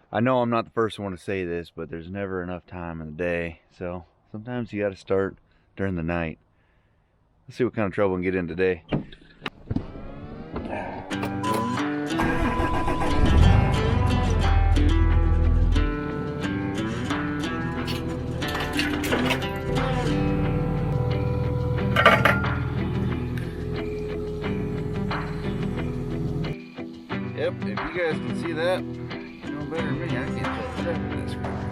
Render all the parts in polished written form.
I know I'm not the first one to say this, but there's never enough time in the day. So sometimes you got to start during the night. Let's see what kind of trouble we can get in today. Yep, if you guys can see that, you know better than me. I can't put that in this screwdriver.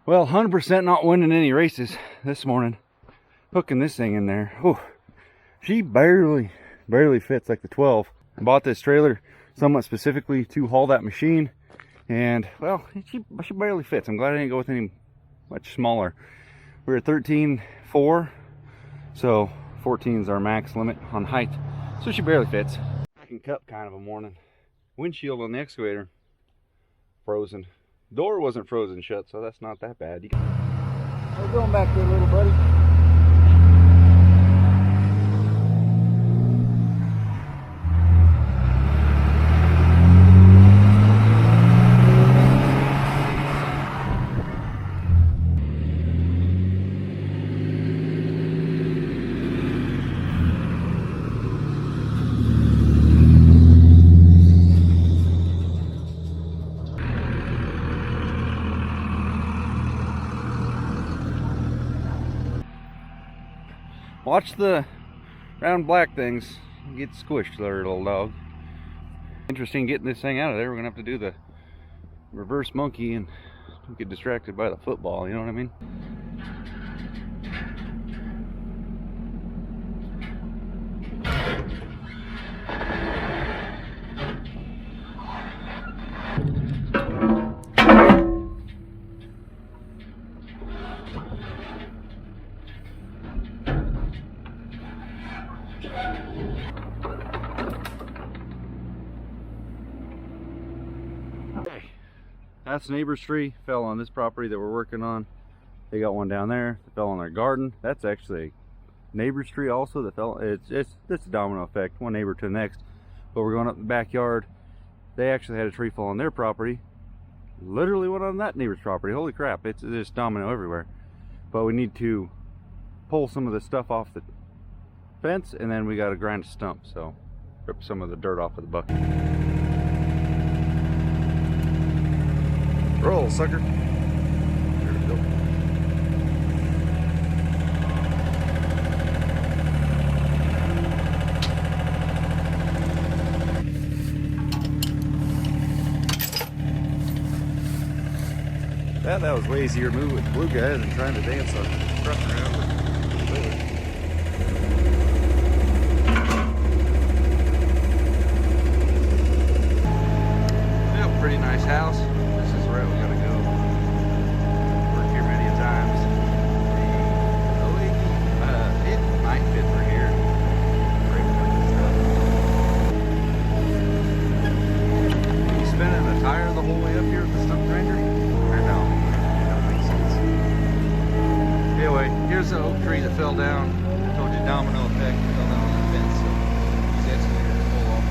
Well, 100% not winning any races this morning. Hooking this thing in there. Oh, she barely fits like the 12. I bought this trailer somewhat specifically to haul that machine, and well, she barely fits. I'm glad I didn't go with any much smaller. We're at 13.4, so 14 is our max limit on height, so she barely fits. Packing cup kind of a morning. Windshield on the excavator frozen. Door wasn't frozen shut, so that's not that bad. We're going back there, little buddy. Watch the round black things get squished there, little dog. Interesting getting this thing out of there. We're gonna have to do the reverse monkey and don't get distracted by the football, you know what I mean? That's the neighbor's tree. Fell on this property that we're working on. They got one down there that fell on their garden. That's actually a neighbor's tree also that fell. It's a domino effect, one neighbor to the next. But we're going up the backyard. They actually had a tree fall on their property. Literally went on that neighbor's property. Holy crap, it's just domino everywhere. But we need to pull some of the stuff off the fence, and then we got to grind a stump, so rip some of the dirt off of the bucket. Roll, sucker. There we go. That was way easier to move with the blue guy than trying to dance on the truck around with the trailer. Yeah, pretty nice house. This is where we gotta go. Worked here many times. It might fit for here. Are you spinning a tire the whole way up here with the stump grinder? Or no? That makes sense. Anyway, here's the oak tree that fell down. I told you domino effect. It fell down on the fence, so these excavators pull off.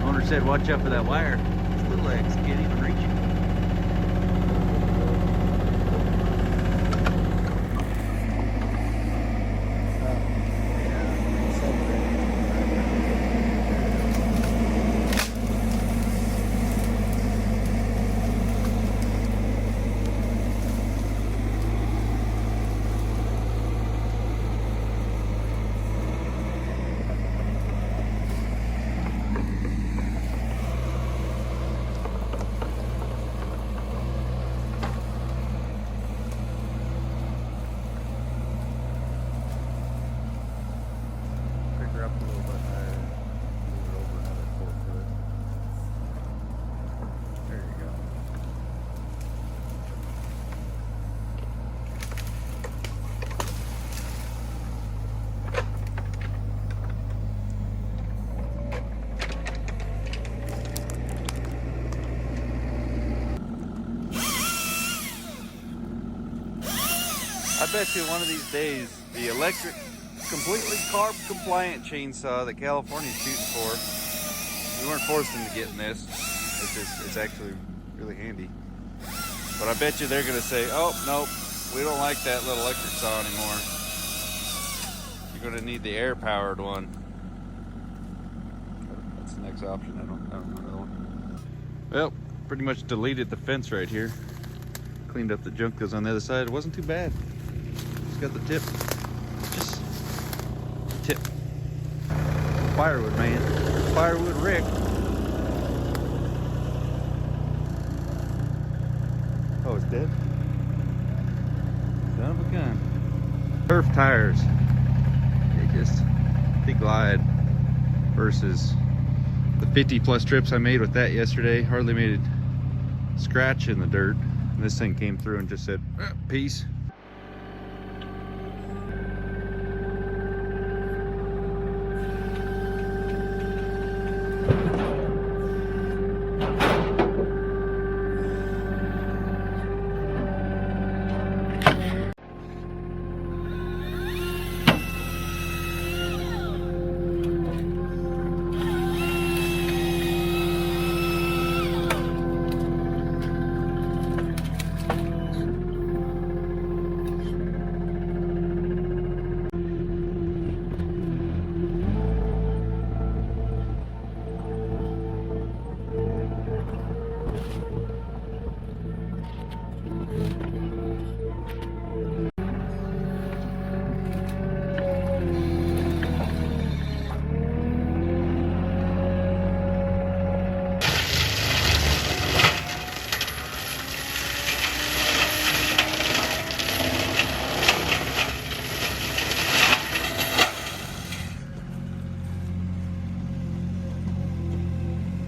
Owner said watch out for that wire. His little legs can't even reach it. I bet you one of these days, the electric, completely carb compliant chainsaw that California's shooting for, we weren't forced into getting this. It's actually really handy. But I bet you they're gonna say, oh, nope, we don't like that little electric saw anymore. You're gonna need the air powered one. That's the next option. I don't know another one. Well, pretty much deleted the fence right here. Cleaned up the junk that was on the other side. It wasn't too bad. Just got the tip. Just tip. Firewood, man. Firewood Rick. Oh, it's dead? Son of a gun. Turf tires. They glide versus the 50 plus trips I made with that yesterday. Hardly made a scratch in the dirt. And this thing came through and just said, peace.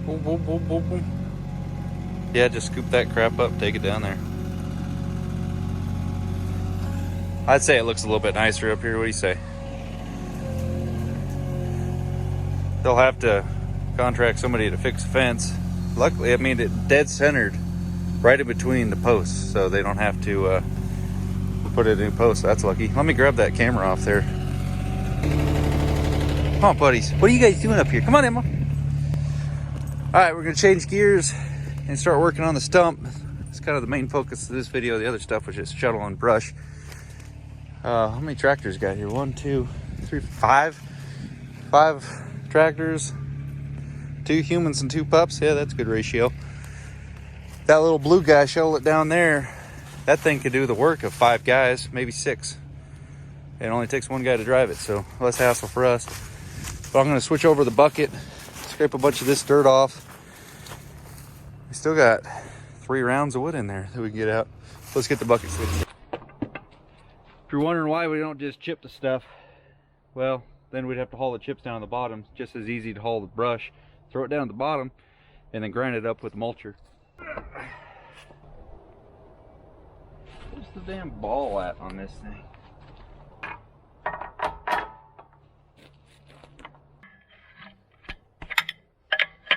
Boom, boom, boom, boom, boom. Yeah, just scoop that crap up, take it down there. I'd say it looks a little bit nicer up here. What do you say? They'll have to contract somebody to fix the fence. Luckily, I mean, it's dead centered right in between the posts, so they don't have to put it in post. That's lucky. Let me grab that camera off there. Come on, buddies. What are you guys doing up here? Come on, Emma. All right, we're gonna change gears and start working on the stump. It's kind of the main focus of this video. The other stuff was just shuttle and brush. How many tractors got here? 1, 2, 3, 5. 5 tractors, 2 humans and 2 pups. Yeah, that's a good ratio. That little blue guy, shovel it down there. That thing could do the work of 5 guys, maybe 6. It only takes 1 guy to drive it, so less hassle for us. But I'm gonna switch over the bucket, scrape a bunch of this dirt off. We still got 3 rounds of wood in there that we can get out. Let's get the bucket switched. If you're wondering why we don't just chip the stuff, well, then we'd have to haul the chips down on the bottom. Just as easy to haul the brush, throw it down at the bottom, and then grind it up with mulcher. Where's the damn ball at on this thing?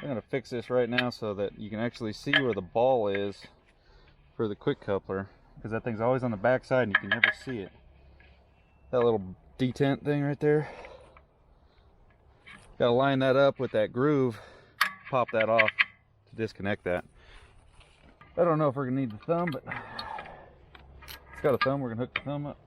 I'm gonna fix this right now so that you can actually see where the ball is for the quick coupler, because that thing's always on the back side and you can never see it. That little detent thing right there. Gotta line that up with that groove, pop that off to disconnect that. I don't know if we're gonna need the thumb, but it's got a thumb. We're gonna hook the thumb up.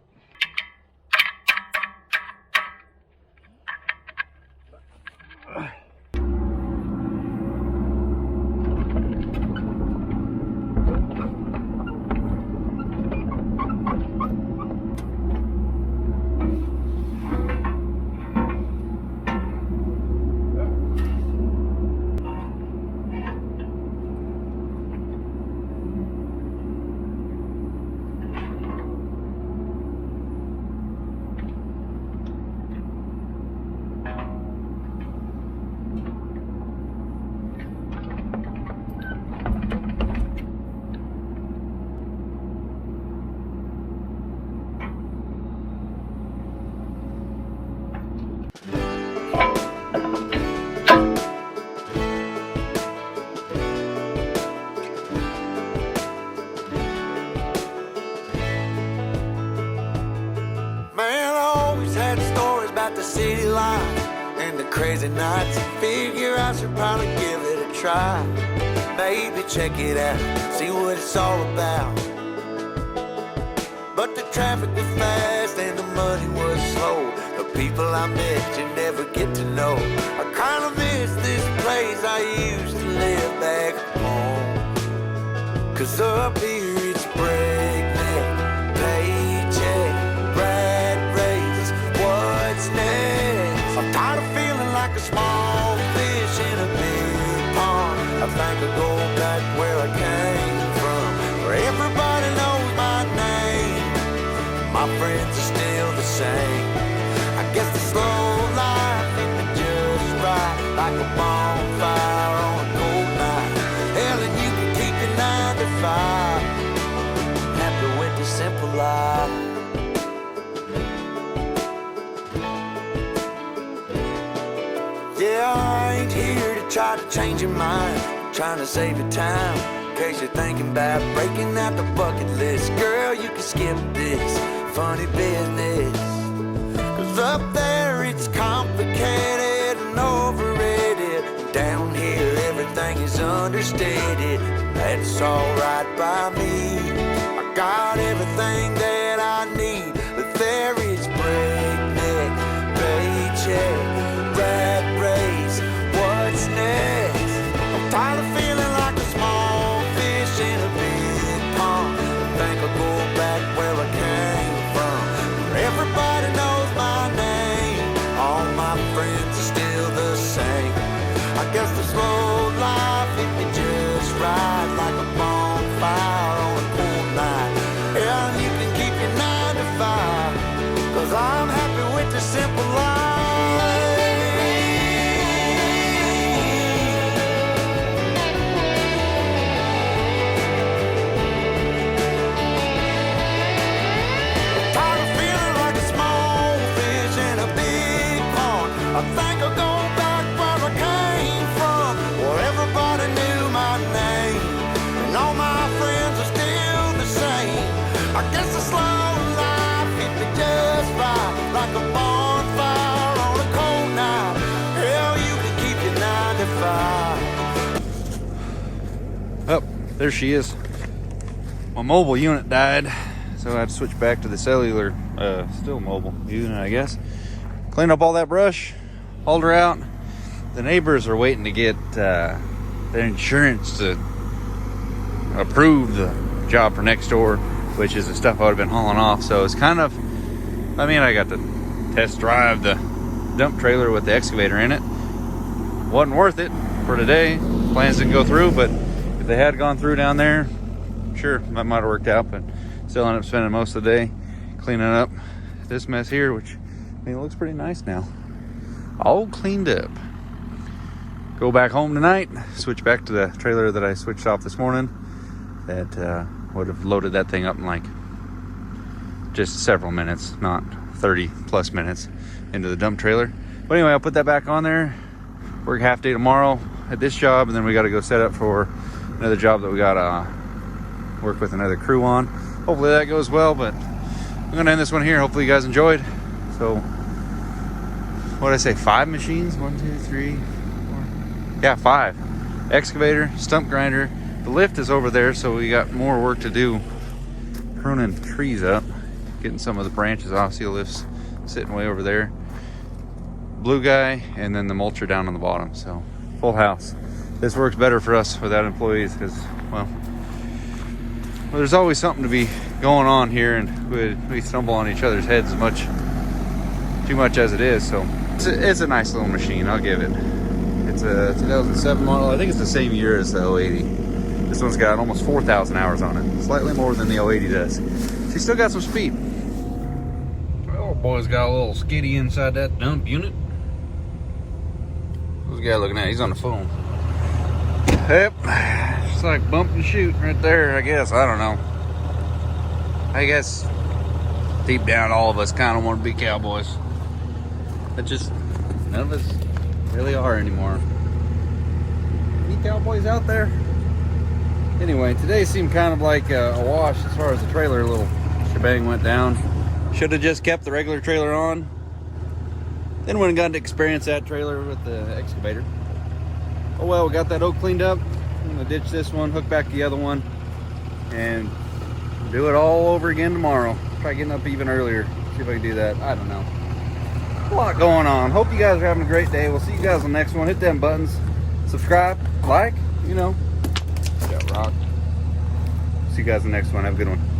had stories about the city life and the crazy nights. Figure I should probably give it a try. Maybe check it out, see what it's all about. But the traffic was fast and the money was slow. The people I met you never get to know. I kinda miss this place I used to live back home. Cause up here it's breakneck, paycheck, rat race, what's next? I'm tired of feeling like a small fish in a big pond. I think I'll go back where I came from, where everybody knows my name. My friends are still the same. I guess the slow life hit me just right, like a bonfire on a cold night. Hell, and you can keep your 9 to 5. Happy with the simple life. Yeah, I ain't here to try to change your mind, trying to save your time. In case you're thinking about breaking out the bucket list, girl, you can skip this funny business. Cause up there it's complicated and overrated. Down here everything is understated. That's alright by me. I got everything that I need, but there is breakneck, paycheck, rat race, what's next? I'm tired of feeling like a small fish in a big pond. I think I'll go back where I came from, where everybody knows my name. All my friends are still the same. I guess the slow life hit me just right, like a bonfire on a cool night. Yeah, and you can keep your 9 to 5, cause I'm happy with the simple life. I think I'll go back where I came from, where everybody knew my name, and all my friends are still the same. I guess the slow life hit me just right, like a bonfire on a cold night. Hell, you can keep your 9 to 5. Oh, there she is. My mobile unit died, so I had to switch back to the cellular, still mobile unit, I guess. Cleaned up all that brush, hauled her out. The neighbors are waiting to get their insurance to approve the job for next door, which is the stuff I would have been hauling off. So it's kind of, I mean, I got to test drive the dump trailer with the excavator in it. Wasn't worth it for today. Plans didn't go through, but if they had gone through down there, sure, that might have worked out. But still ended up spending most of the day cleaning up this mess here, which, I mean, it looks pretty nice now. All cleaned up. Go back home tonight, switch back to the trailer that I switched off this morning. That would have loaded that thing up in like just several minutes, not 30 plus minutes into the dump trailer. But anyway, I'll put that back on there. Work half day tomorrow at this job, and then we got to go set up for another job that we got to work with another crew on. Hopefully that goes well, but I'm going to end this one here. Hopefully you guys enjoyed. So, what did I say? 5 machines? 1, 2, 3, 4. Yeah, 5. Excavator, stump grinder. The lift is over there, so we got more work to do. Pruning trees up, getting some of the branches off. See the lift's sitting way over there. Blue guy, and then the mulcher down on the bottom. So, full house. This works better for us without employees because, well, there's always something to be going on here, and we stumble on each other's heads too much as it is. So it's a nice little machine, I'll give it. It's a 2007 model. I think it's the same year as the 080. This one's got almost 4,000 hours on it, slightly more than the 080 does. She's still got some speed. Oh, boy's got a little skiddy inside that dump unit. Who's the guy looking at? He's on the phone. Yep, it's like bump and shoot right there, I guess. I don't know. I guess deep down all of us kind of want to be cowboys. But just none of us really are anymore. Any cowboys out there? Anyway, today seemed kind of like a wash as far as the trailer little shebang went down. Should have just kept the regular trailer on. Then went and got to experience that trailer with the excavator. Oh well, we got that oak cleaned up. I'm gonna ditch this one, hook back the other one, and do it all over again tomorrow. Try getting up even earlier. See if I can do that. I don't know. A lot going on. Hope you guys are having a great day. We'll see you guys on the next one. Hit them buttons. Subscribe, like, you know. Yeah, rock. See you guys in the next one. Have a good one.